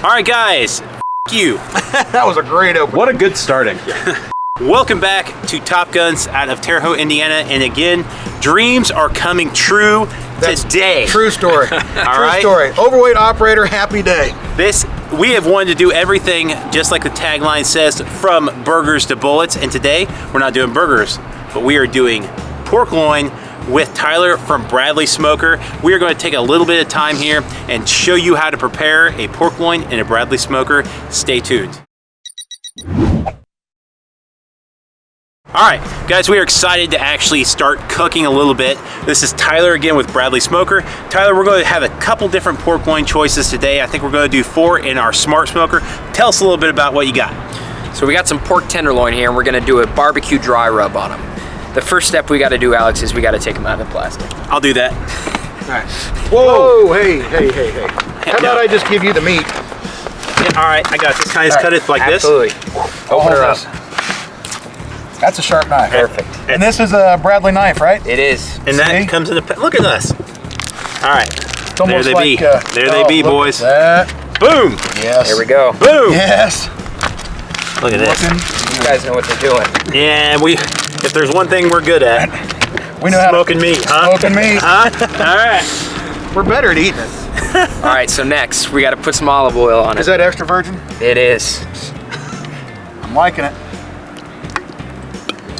All right, guys, you. That was a great opening. What a good starting. Welcome back to Top Guns out of Terre Haute, Indiana. And again, dreams are coming true today. True story. True story. Overweight operator, happy day. We have wanted to do everything just like the tagline says, from burgers to bullets. And today, we're not doing burgers, but we are doing pork loin with Tyler from Bradley Smoker. We are going to take a little bit of time here and show you how to prepare a pork loin in a Bradley Smoker. Stay tuned. All right, guys, we are excited to actually start cooking a little bit. This is Tyler again with Bradley Smoker. Tyler, we're going to have a couple different pork loin choices today. I think we're going to do 4 in our Smart Smoker. Tell us a little bit about what you got. So we got some pork tenderloin here, and we're going to do a barbecue dry rub on them. The first step we got to do, Alex, is we got to take them out of the plastic. I'll do that. All right. Whoa, hey. How about I just give you the meat? Yeah, all right, I got this. Can I just cut it like Absolutely. this? Open her up. That's a sharp knife. Perfect. And this is a Bradley knife, right? It is. And that comes in a, look at this. All right, It's almost there they like, be. There they be, look boys. at that. Boom. Yes. There we go. Boom. Yes. Look at this. You guys know what they're doing. Yeah, if there's one thing we're good at, We know smoking meat, huh? Smoking meat. Huh? All right. We're better at eating it. All right, so next we got to put some olive oil on it. Is that extra virgin? It is. I'm liking it.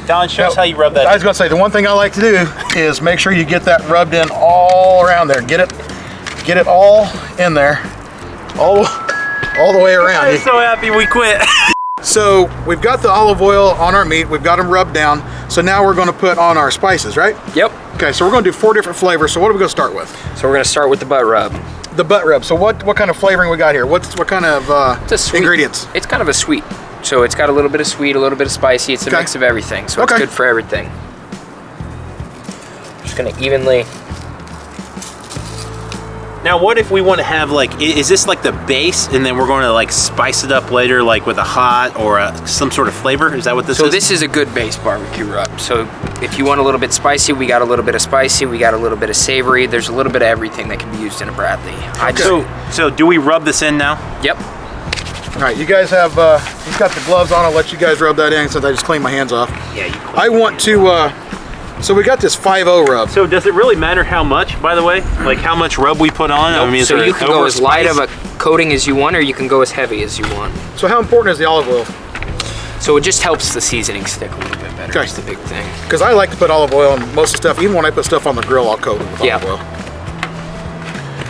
Don, show us how you rub that. I was going to say, the one thing I like to do is make sure you get that rubbed in all around there. Get it all in there, all the way around. I'm so happy we quit. So we've got the olive oil on our meat. We've got them rubbed down. So now we're going to put on our spices, right? Yep. Okay, so we're going to do 4 different flavors. So what are we going to start with? So we're going to start with the butt rub. The butt rub. So what kind of flavoring we got here? What kind of It's a sweet, ingredients? It's kind of a sweet. So it's got a little bit of sweet, a little bit of spicy. It's a mix of everything. So it's good for everything. Just going to evenly. Now, what if we want to have is this like the base, and then we're going to like spice it up later, like with a hot or some sort of flavor? Is that what this is? So this is a good base barbecue rub. So if you want a little bit spicy, we got a little bit of spicy. We got a little bit of savory. There's a little bit of everything that can be used in a Bradley. So do we rub this in now? Yep. All right, you guys have, he's got the gloves on. I'll let you guys rub that in since I just cleaned my hands off. Yeah, you I want to, so we got this 5-0 rub. So does it really matter how much, by the way? Like how much rub we put on? Nope. I mean, so you can go as light of a coating as you want, or you can go as heavy as you want. So how important is the olive oil? So it just helps the seasoning stick a little bit better. Okay. That's the big thing. Because I like to put olive oil on most of the stuff. Even when I put stuff on the grill, I'll coat it with olive oil.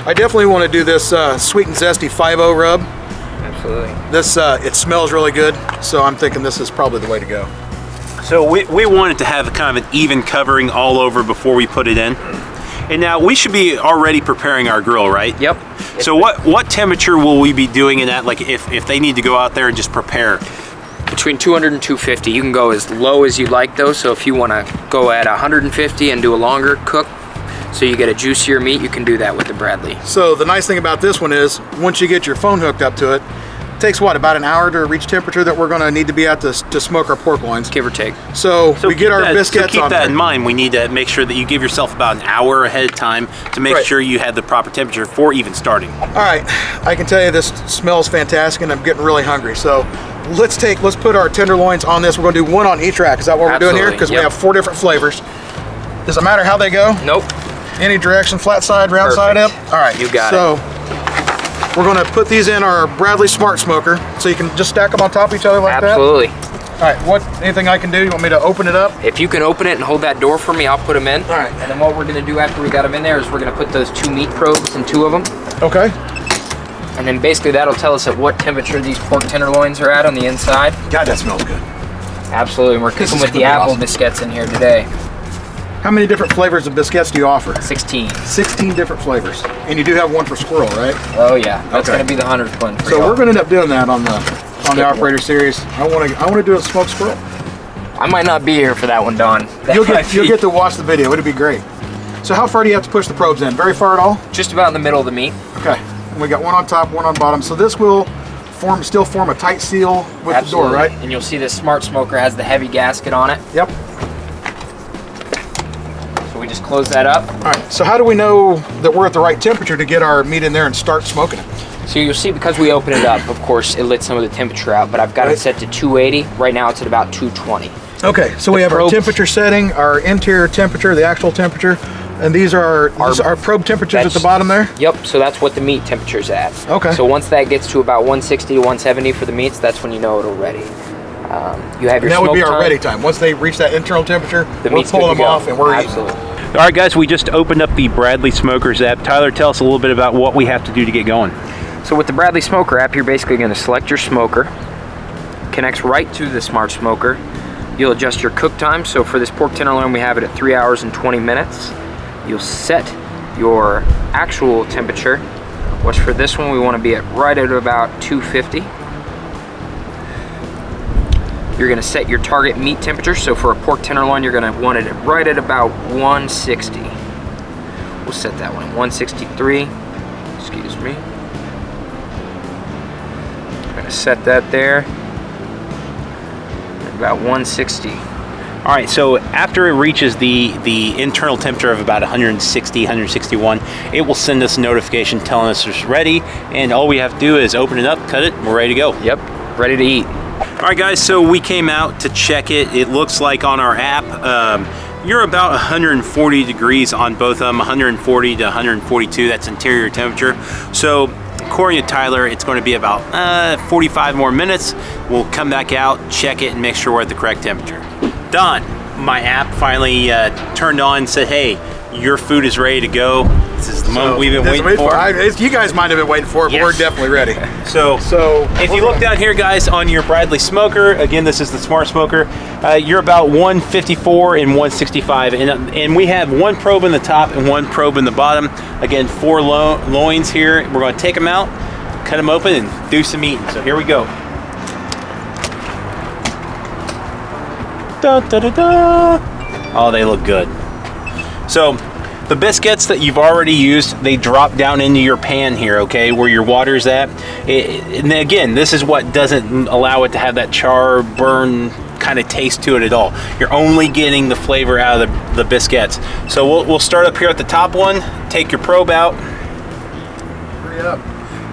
I definitely want to do this sweet and zesty 5-0 rub. Absolutely. This, it smells really good, so I'm thinking this is probably the way to go. So we wanted to have kind of an even covering all over before we put it in. And now we should be already preparing our grill, right? Yep. So what temperature will we be doing in that? Like if they need to go out there and just prepare? Between 200 and 250. You can go as low as you like though. So if you want to go at 150 and do a longer cook, so you get a juicier meat, you can do that with the Bradley. So the nice thing about this one is, once you get your phone hooked up to it, it takes what, about an hour to reach temperature that we're going to need to be at to smoke our pork loins? Give or take. So we get our biscuits on. So keep that in mind. We need to make sure that you give yourself about an hour ahead of time to make sure you have the proper temperature for even starting. All right, I can tell you this smells fantastic and I'm getting really hungry. So let's put our tenderloins on this. We're going to do 1 on each rack. Is that what we're doing here? Because we have 4 different flavors. Does it matter how they go? Nope. Any direction, flat side, round side up? All right, you got it. So we're going to put these in our Bradley Smart Smoker, so you can just stack them on top of each other like that? Absolutely. All right, anything I can do? You want me to open it up? If you can open it and hold that door for me, I'll put them in. All right. And then what we're going to do after we got them in there is we're going to put those 2 meat probes in 2 of them. Okay. And then basically that'll tell us at what temperature these pork tenderloins are at on the inside. God, that smells good. Absolutely. We're cooking with the apple biscuits in here today. How many different flavors of biscuits do you offer? 16. 16 different flavors. And you do have one for squirrel, right? Oh yeah, that's going to be the 100th one. So we're going to end up doing that on the operator series. I want to do a smoked squirrel. I might not be here for that one, Don. You'll get to watch the video. It'll be great. So how far do you have to push the probes in? Very far at all? Just about in the middle of the meat. Okay. And we got 1 on top, 1 on bottom. So this will still form a tight seal with the door, right? And you'll see this Smart Smoker has the heavy gasket on it. Yep. So we just close that up. All right, so how do we know that we're at the right temperature to get our meat in there and start smoking it? So you'll see, because we open it up, of course, it lets some of the temperature out, but I've got it set to 280. Right now it's at about 220. Okay, so we have our temperature setting, our interior temperature, the actual temperature, and these are our probe temperatures at the bottom there? Yep, so that's what the meat temperature's at. Okay. So once that gets to about 160 to 170 for the meats, that's when you know it'll ready. You have your that would be our time. ready time. Once they reach that internal temperature, The we're pulling them off and we're Absolutely. eating. All right, guys, we just opened up the Bradley Smokers app. Tyler, tell us a little bit about what we have to do to get going. So with the Bradley Smoker app, you're basically going to select your smoker. Connects right to the smart smoker. You'll adjust your cook time. So for this pork tenderloin, we have it at 3 hours and 20 minutes. You'll set your actual temperature, which for this one we want to be at right at about 250. You're going to set your target meat temperature. So for a pork tenderloin, you're going to want it right at about 160. We'll set that one at 163. Excuse me. I'm going to set that there at about 160. All right, so after it reaches the internal temperature of about 160, 161, it will send us a notification telling us it's ready, and all we have to do is open it up, cut it, and we're ready to go. Yep, ready to eat. All right, guys, so we came out to check it. It looks like on our app, you're about 140 degrees on both of them, 140 to 142, that's interior temperature. So according to Tyler, it's going to be about 45 more minutes. We'll come back out, check it, and make sure we're at the correct temperature. Done. My app finally turned on and said, hey, your food is ready to go. This is the moment we've been waiting for. You guys might have been waiting for it, but we're definitely ready. So if you look down here, guys, on your Bradley Smoker, again, this is the Smart Smoker, you're about 154 and 165. And we have one probe in the top and one probe in the bottom. Again, 4 loins here. We're going to take them out, cut them open, and do some eating. So here we go. Da, da, da, da. Oh, they look good. So the biscuits that you've already used, they drop down into your pan here, okay, where your water's at. And again, this is what doesn't allow it to have that char burn kind of taste to it at all. You're only getting the flavor out of the biscuits. So we'll start up here at the top one. Take your probe out. Hurry up.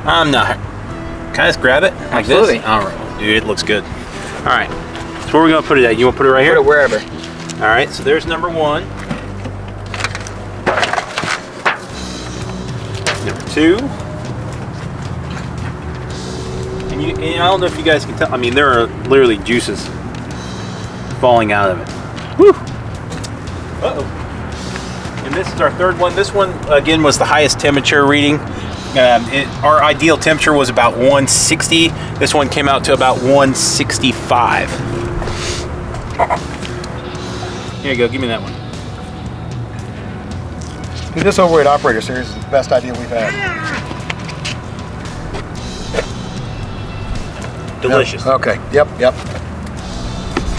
I'm not. Can I just grab it like Absolutely. this? All right, dude, it looks good. All right, so where are we gonna put it at? You wanna put it right here? Put it wherever. All right, so there's number 1. Number 2. And I don't know if you guys can tell, I mean, there are literally juices falling out of it. Woo! Uh-oh. And this is our 3rd one. This one, again, was the highest temperature reading. Our ideal temperature was about 160. This one came out to about 165. Here you go, give me that one. Dude, this Overweight Operator Series is the best idea we've had. Delicious. Yep. Okay, yep.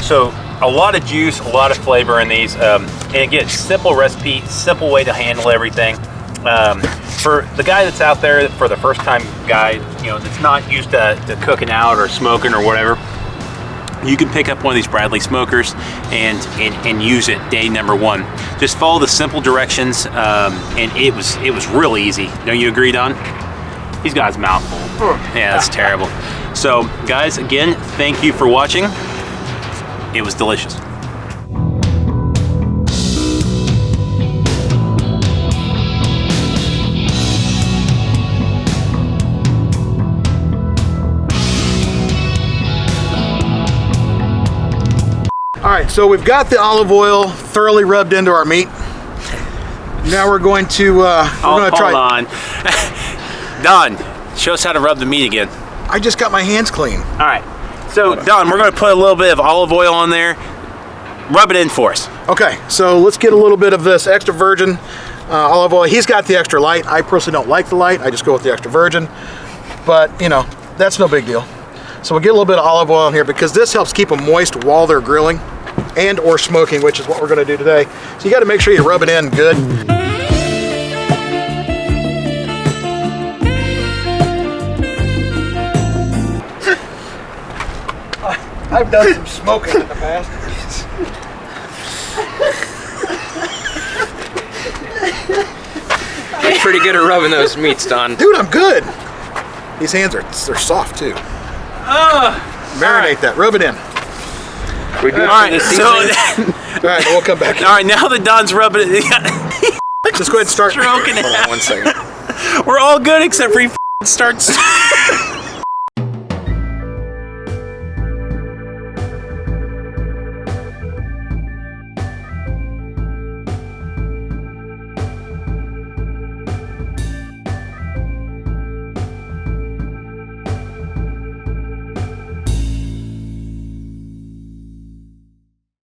So a lot of juice, a lot of flavor in these. And again, simple recipe, simple way to handle everything. For the guy that's out there, for the first time guy, you know, that's not used to cooking out or smoking or whatever, you can pick up one of these Bradley Smokers and use it day number 1. Just follow the simple directions, and it was real easy. Don't you agree, Don? He's got his mouth full. Yeah, that's terrible. So, guys, again, thank you for watching. It was delicious. All right, so we've got the olive oil thoroughly rubbed into our meat. Now we're going to try. Hold on. Don, show us how to rub the meat again. I just got my hands clean. All right. So, Don, we're going to put a little bit of olive oil on there. Rub it in for us. Okay, so let's get a little bit of this extra virgin olive oil. He's got the extra light. I personally don't like the light. I just go with the extra virgin. But, you know, that's no big deal. So we'll get a little bit of olive oil in here because this helps keep them moist while they're grilling and or smoking, which is what we're going to do today. So you got to make sure you rub it in good. I've done some smoking in the past. You're pretty good at rubbing those meats, Don. Dude, I'm good. These hands they're soft too. Marinate right. that. Rub it in. We do All right, so All right, we'll come back. all right, now that Don's rubbing it, Just go ahead and start. stroking it. Hold on 1 second. We're all good except for he starts.